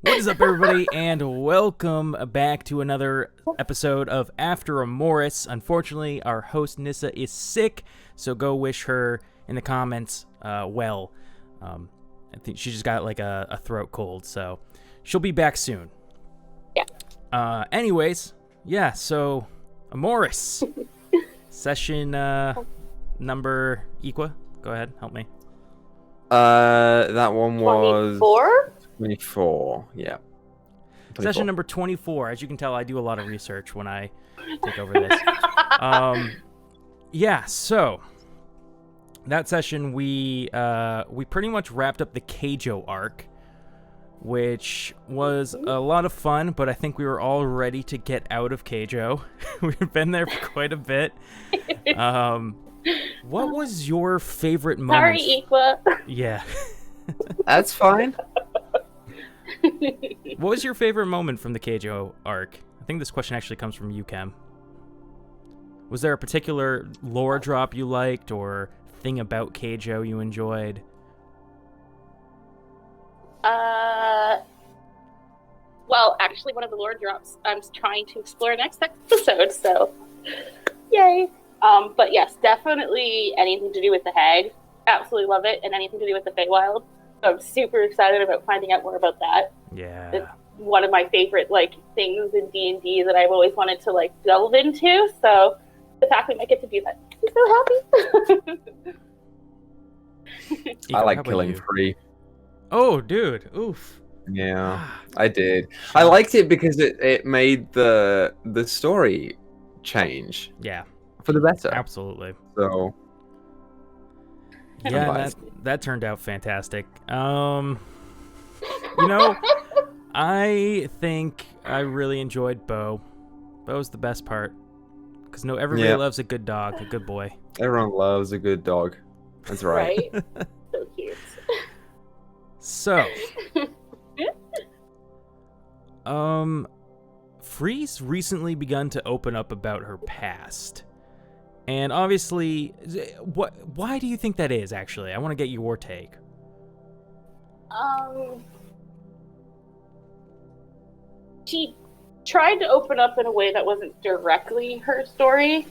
What is up, everybody, and welcome back to another episode of After Emoris. Unfortunately, our host Nyssa is sick, so go wish her in the comments well. I think she just got like a throat cold, so she'll be back soon. Yeah. Anyways, yeah, so Emoris. Session number Equa. Go ahead, help me. That one was 24? 24, yeah. 24. Session number 24. As you can tell, I do a lot of research when I take over this. Yeah, so that session we pretty much wrapped up the Keijo arc, which was a lot of fun, but I think we were all ready to get out of Keijo. We've been there for quite a bit. What was your favorite moment? Sorry, Equa. Yeah. That's fine. What was your favorite moment from the Keijo arc? I think this question actually comes from you, Chem. Was there a particular lore drop you liked or thing about Keijo you enjoyed? Well, actually, one of the lore drops I'm trying to explore next episode, so yay. But yes, definitely anything to do with the Hag. Absolutely love it, and anything to do with the Feywild. So I'm super excited about finding out more about that. Yeah. It's one of my favorite things in D&D that I've always wanted to delve into. So the fact we might get to do that, I'm so happy. Eco, I like how about killing you? free. Oh, dude. Oof. Yeah, I did. I liked it because it made the story change Yeah, for the better. absolutely. So Yeah, that turned out fantastic. I think I really enjoyed Bo. Bo's the best part. Because everybody loves a good dog, a good boy. everyone loves a good dog. That's right. Right? So cute. So, Free's recently begun to open up about her past. And obviously, why do you think that is, actually? I want to get your take. She tried to open up in a way that wasn't directly her story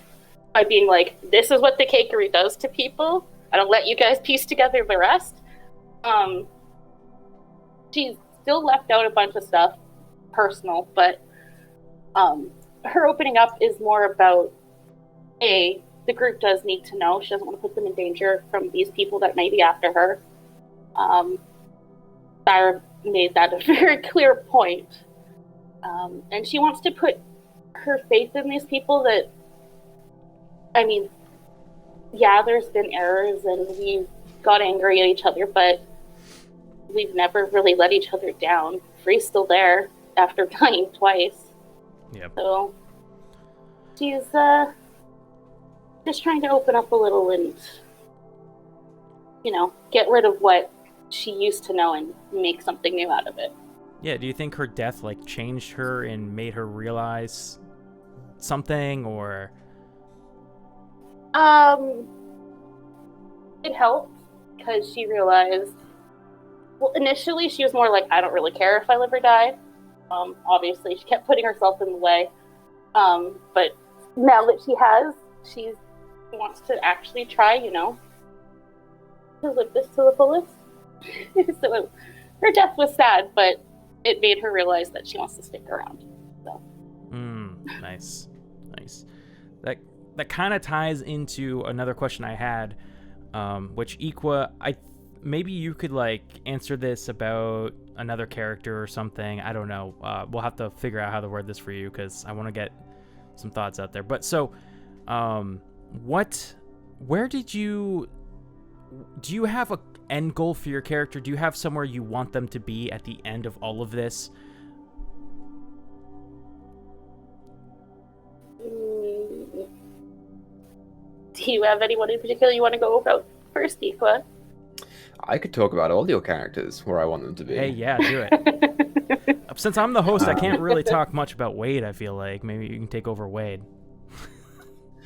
by being like, this is what the cakery does to people. I don't let you guys piece together the rest. She's still left out a bunch of stuff, personal, but her opening up is more about, the group does need to know. She doesn't want to put them in danger from these people that may be after her. Sarah made that a very clear point. And she wants to put her faith in these people that, there's been errors and we've got angry at each other, but we've never really let each other down. Free's still there after dying twice. Yep. So she's just trying to open up a little and, get rid of what she used to know and make something new out of it. Yeah, do you think her death changed her and made her realize something, or? It helped because she realized, well, initially she was more like, I don't really care if I live or die. Obviously she kept putting herself in the way. But now that she wants to actually try, to live this to the fullest. So her death was sad, but it made her realize that she wants to stick around. So. Nice. That kind of ties into another question I had, which Equa, maybe you could answer this about another character or something. I don't know. We'll have to figure out how to word this for you because I want to get some thoughts out there. But so, do you have a end goal for your character? Do you have somewhere you want them to be at the end of all of this? Do you have anyone in particular you want to go about first, Equa? I could talk about all your characters where I want them to be. Hey, yeah, do it. Since I'm the host, I can't really talk much about Wade, I feel like. Maybe you can take over Wade.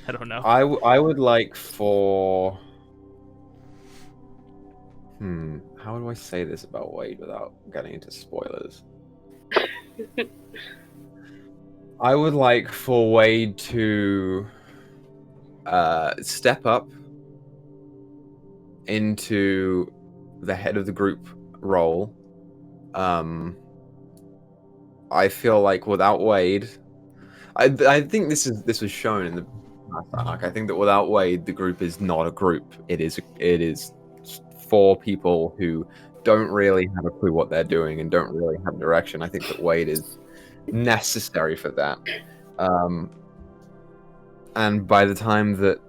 I don't know. I would like for... how do I say this about Wade without getting into spoilers? I would like for Wade to step up into the head of the group role. I feel like without Wade, I think this was shown in the last arc. I think that without Wade, the group is not a group. It is 4 people who don't really have a clue what they're doing and don't really have direction. I think that Wade is necessary for that. And by the time that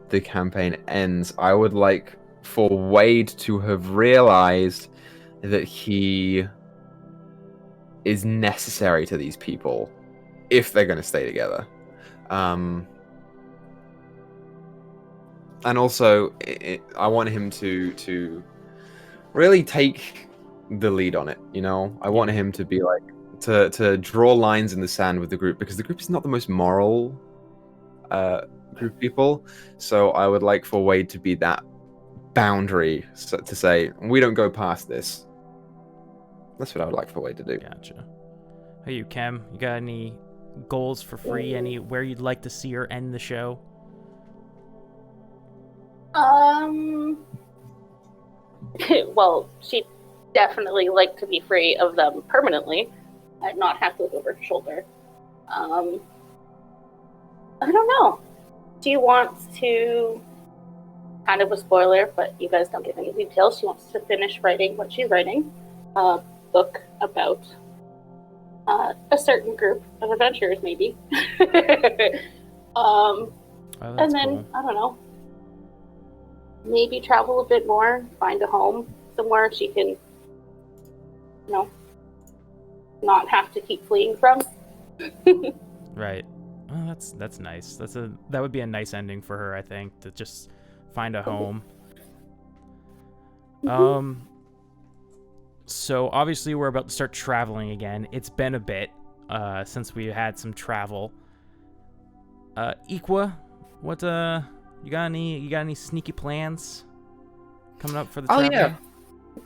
the campaign ends, I would like for Wade to have realized that he is necessary to these people if they're going to stay together. And also, I want him to really take the lead on it. You know, I want him to be like to draw lines in the sand with the group, because the group is not the most moral group of people. So I would like for Wade to be that boundary, to say we don't go past this. That's what I would like for Wade to do. Gotcha. Hey, you, Chem, you got any goals for Free? Anywhere you'd like to see her end the show? Well, she'd definitely like to be free of them permanently and not have to look over her shoulder. I don't know. She wants to, kind of a spoiler, but you guys don't give any details, she wants to finish writing what she's writing, a book about a certain group of adventurers, maybe. Oh, and then, cool. I don't know, maybe travel a bit more, find a home somewhere she can, not have to keep fleeing from. Right. Oh, that's nice. That would be a nice ending for her, I think, to just find a home. So obviously we're about to start traveling again. It's been a bit since we had some travel. Equa, what you got any sneaky plans coming up for the traveling?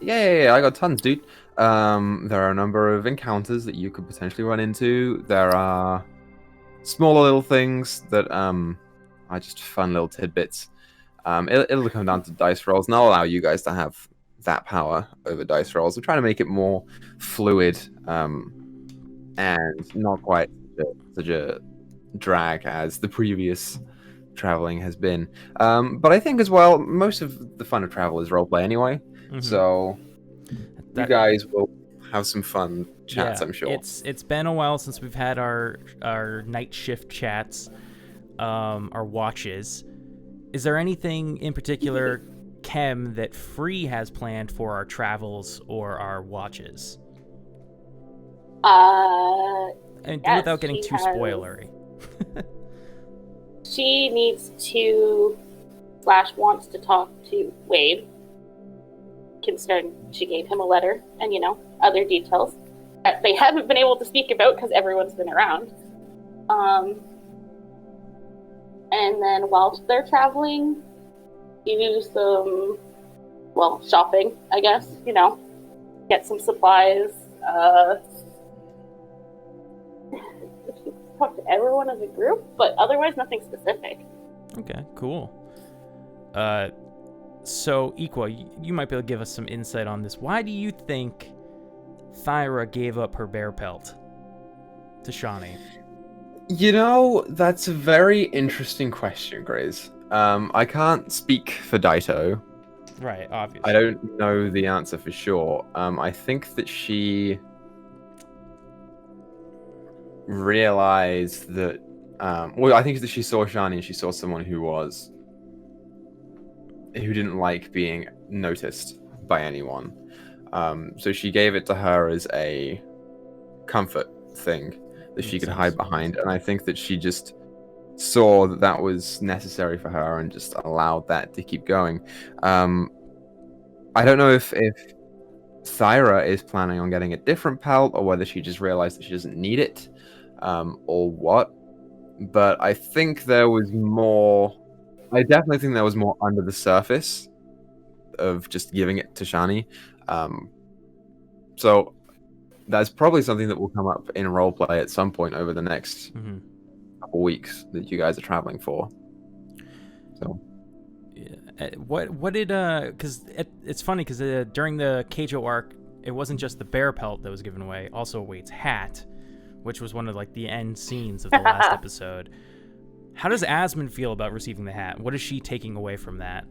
Yeah, I got tons, dude. There are a number of encounters that you could potentially run into. There are smaller little things that are just fun little tidbits. It'll come down to dice rolls, and I'll allow you guys to have that power over dice rolls. I'm trying to make it more fluid and not quite such a drag as the previous traveling has been. But I think as well, most of the fun of travel is roleplay anyway. Mm-hmm. So you guys will have some fun chats, I'm sure. It's been a while since we've had our night shift chats, our watches. Is there anything in particular, Chem, that Free has planned for our travels or our watches? And yes, without getting too spoilery. She needs to / wants to talk to Wade, considering she gave him a letter and, other details that they haven't been able to speak about because everyone's been around. And then whilst they're traveling, do some, shopping, I guess, get some supplies, talk to everyone as a group, but otherwise nothing specific. Okay, cool. So, Equa, you might be able to give us some insight on this. Why do you think Thyra gave up her bear pelt to Shawnee? That's a very interesting question, Griz. I can't speak for Dyto. Right, obviously. I don't know the answer for sure. I think that she realized that... I think that she saw Shawnee and she saw someone who didn't like being noticed by anyone. So she gave it to her as a comfort thing that she could hide behind, and I think that she just saw that was necessary for her and just allowed that to keep going. I don't know if Thyra is planning on getting a different pelt or whether she just realized that she doesn't need it, or what, but I think there was more. I definitely think there was more under the surface of just giving it to Shani. So that's probably something that will come up in roleplay at some point over the next Mm-hmm. couple weeks that you guys are traveling for. So, Yeah. What did because it's funny because during the Keijo arc, it wasn't just the bear pelt that was given away, also Wade's hat, which was one of like the end scenes of the last episode. How does Asmund feel about receiving the hat? What is she taking away from that?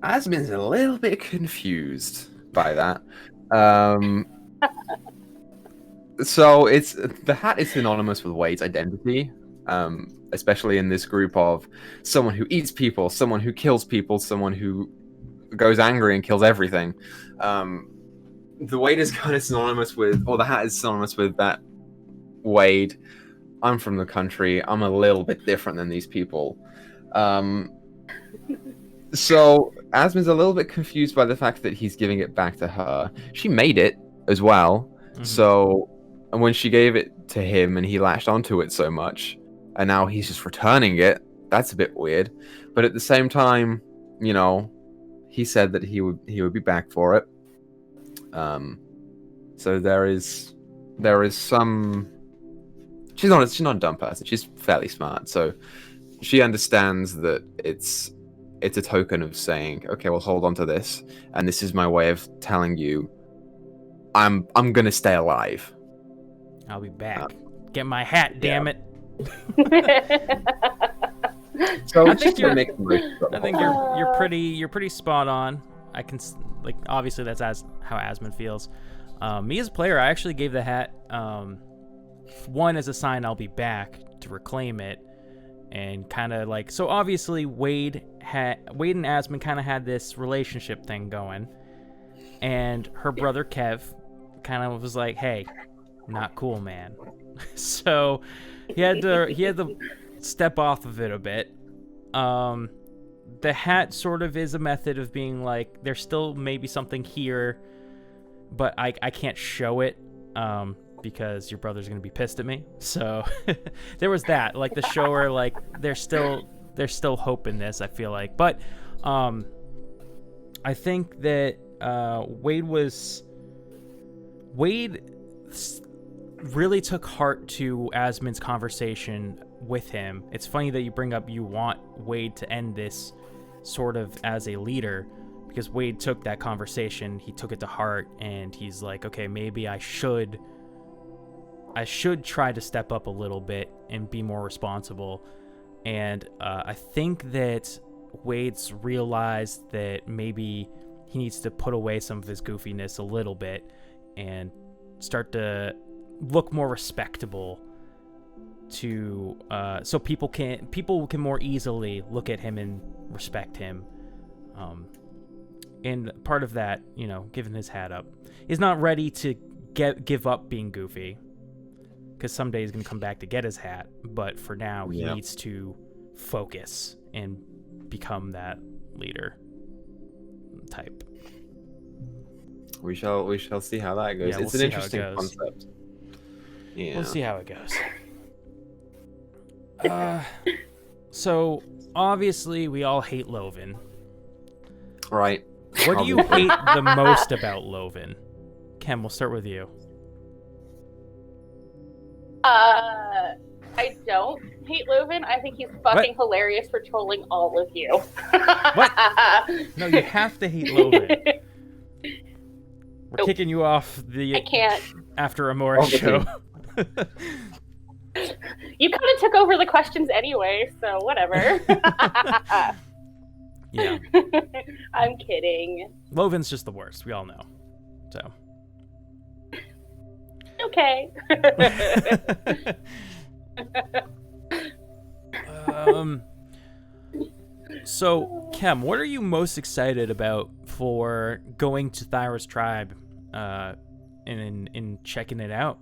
Asmund's a little bit confused by that. So the hat is synonymous with Wade's identity, especially in this group of someone who eats people, someone who kills people, someone who goes angry and kills everything. The Wade is kind of synonymous with, or the hat is synonymous with that. Wade, I'm from the country. I'm a little bit different than these people. So Asmund's a little bit confused by the fact that he's giving it back to her. She made it as well. Mm-hmm. So, and when she gave it to him and he latched onto it so much, and now he's just returning it, that's a bit weird. But at the same time, you know, he said that he would be back for it. So there is some. She's not a dumb person. She's fairly smart, so she understands that it's a token of saying, okay, well, hold on to this, and this is my way of telling you, I'm gonna stay alive. I'll be back. Get my hat, damn it. So I think you're you're pretty spot on. I can like obviously that's how Asmund feels. Me as a player, I actually gave the hat one as a sign I'll be back to reclaim it, and kind of like so. Obviously, Wade and Asmund kind of had this relationship thing going, and her brother Kev kind of was like, "Hey, not cool, man." So he had to step off of it a bit. The hat sort of is a method of being like, there's still maybe something here, but I can't show it because your brother's gonna be pissed at me. So there was that, like the shower, like there's still hope in this, I feel like. But I think that Wade really took heart to Asmund's conversation with him. It's funny that you bring up you want Wade to end this sort of as a leader, because Wade took that conversation, he took it to heart, and he's like, okay, maybe I should try to step up a little bit and be more responsible. And I think that Wade's realized that maybe he needs to put away some of his goofiness a little bit and start to look more respectable to so people can more easily look at him and respect him. And part of that, you know, giving his hat up, he's not ready to give up being goofy, because someday he's gonna come back to get his hat, but for now he needs to focus and become that leader type. We shall see how that goes. Yeah, it's an interesting concept. Yeah. We'll see how it goes. So obviously we all hate Loven. Right. What do you hate the most about Loven? Chem, we'll start with you. I don't hate Loven. I think he's fucking hilarious for trolling all of you. What? No, you have to hate Loven. We're kicking you off the I can't. After Emoris show. You kind of took over the questions anyway, so whatever. Yeah. I'm kidding. Loven's just the worst. We all know. So. Okay. So, Chem, what are you most excited about for going to Thyra's tribe and in checking it out?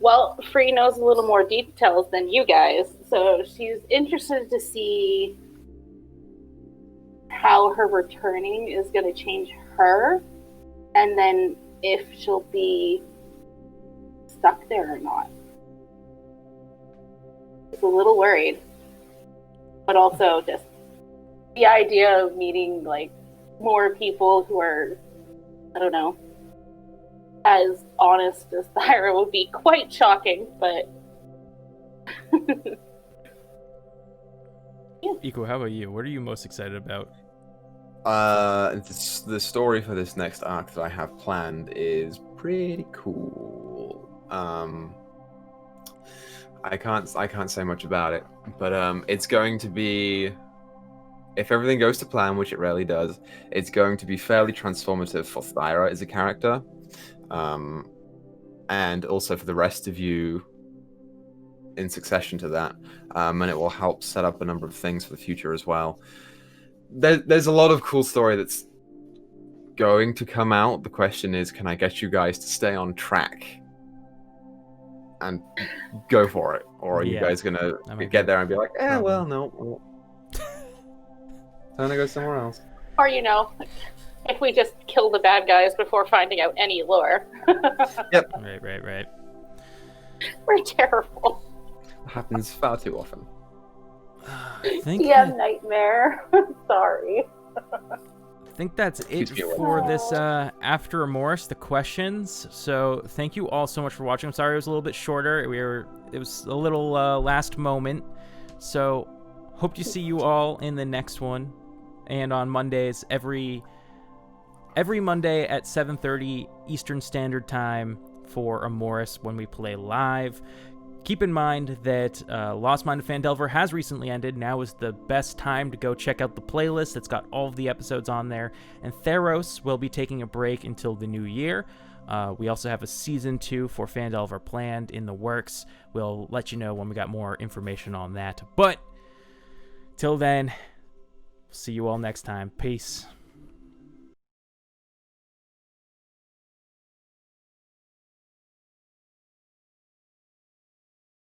Well, Free knows a little more details than you guys, so she's interested to see how her returning is going to change her, and then if she'll be stuck there or not. She's a little worried, but also just the idea of meeting like more people who are, I don't know, as honest as Thyra would be quite shocking, but... Equa, how about you? What are you most excited about? The story for this next arc that I have planned is pretty cool. I can't say much about it, but it's going to be, if everything goes to plan, which it rarely does, it's going to be fairly transformative for Thyra as a character, and also for the rest of you in succession to that, and it will help set up a number of things for the future as well. There's a lot of cool story that's going to come out. The question is, can I get you guys to stay on track and go for it? Or are you guys going to get there and be like, well, no. Time to go somewhere else. Or, if we just kill the bad guys before finding out any lore. Yep. Right. We're terrible. It happens far too often. Nightmare. Sorry. I think that's it for this After Emoris, the questions. So thank you all so much for watching. I'm sorry it was a little bit shorter. It was a little last moment. So hope to see you all in the next one. And on Mondays, every Monday at 7:30 Eastern Standard Time for Emoris when we play live. Keep in mind that Lost Mine of Phandelver has recently ended. Now is the best time to go check out the playlist. It's got all of the episodes on there. And Theros will be taking a break until the new year. We also have a Season 2 for Phandelver planned in the works. We'll let you know when we got more information on that. But till then, see you all next time. Peace.